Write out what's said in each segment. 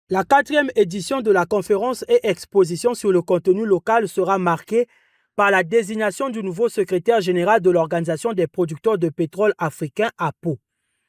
La 4e édition de la conférence et exposition sur le contenu local sera marquée par la désignation du nouveau secrétaire général de l'Organisation des producteurs de pétrole africains, APO.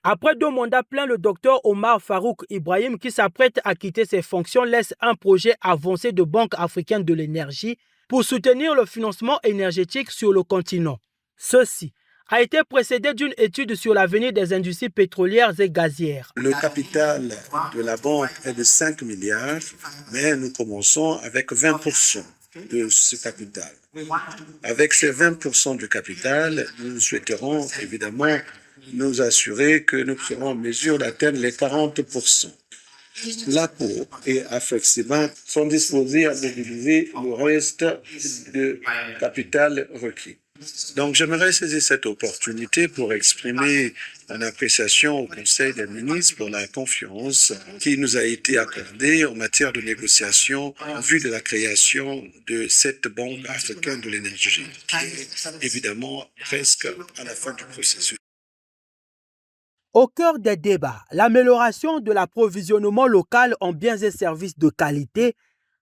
Après 2 mandats pleins, le docteur Omar Farouk Ibrahim, qui s'apprête à quitter ses fonctions, laisse un projet avancé de Banque africaine de l'énergie pour soutenir le financement énergétique sur le continent. Ceci a été précédé d'une étude sur l'avenir des industries pétrolières et gazières. Le capital de la banque est de 5 milliards, mais nous commençons avec 20% de ce capital. Avec ces 20% de capital, nous souhaiterons évidemment nous assurer que nous serons en mesure d'atteindre les 40%. L'APO et Afreximbank sont disposés à mobiliser le reste de capital requis. Donc, j'aimerais saisir cette opportunité pour exprimer mon appréciation au Conseil des ministres pour la confiance qui nous a été accordée en matière de négociation en vue de la création de cette Banque africaine de l'énergie, qui est évidemment presque à la fin du processus. Au cœur des débats, l'amélioration de l'approvisionnement local en biens et services de qualité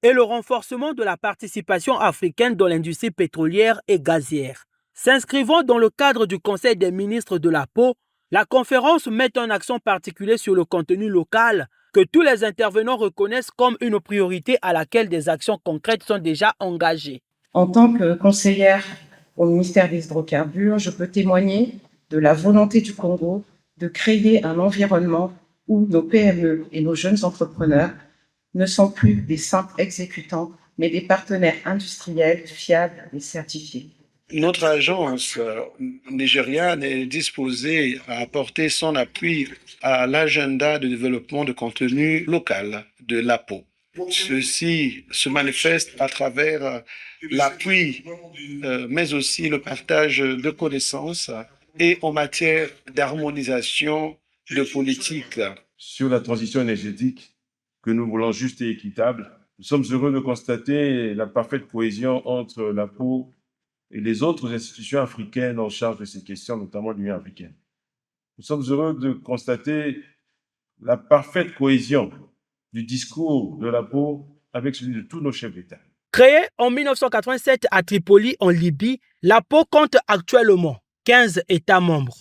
et le renforcement de la participation africaine dans l'industrie pétrolière et gazière. S'inscrivant dans le cadre du Conseil des ministres de l'APO, la conférence met un accent particulier sur le contenu local que tous les intervenants reconnaissent comme une priorité à laquelle des actions concrètes sont déjà engagées. En tant que conseillère au ministère des Hydrocarbures, je peux témoigner de la volonté du Congo de créer un environnement où nos PME et nos jeunes entrepreneurs ne sont plus des simples exécutants, mais des partenaires industriels fiables et certifiés. Notre agence nigériane est disposée à apporter son appui à l'agenda de développement de contenu local de l'APO. Ceci se manifeste à travers l'appui, mais aussi le partage de connaissances et en matière d'harmonisation de politique. Sur la transition énergétique que nous voulons juste et équitable, nous sommes heureux de constater la parfaite cohésion entre l'APO et les autres institutions africaines en charge de ces questions, notamment l'Union africaine. Nous sommes heureux de constater la parfaite cohésion du discours de l'APO avec celui de tous nos chefs d'État. Créée en 1987 à Tripoli, en Libye, l'APO compte actuellement 15 États membres.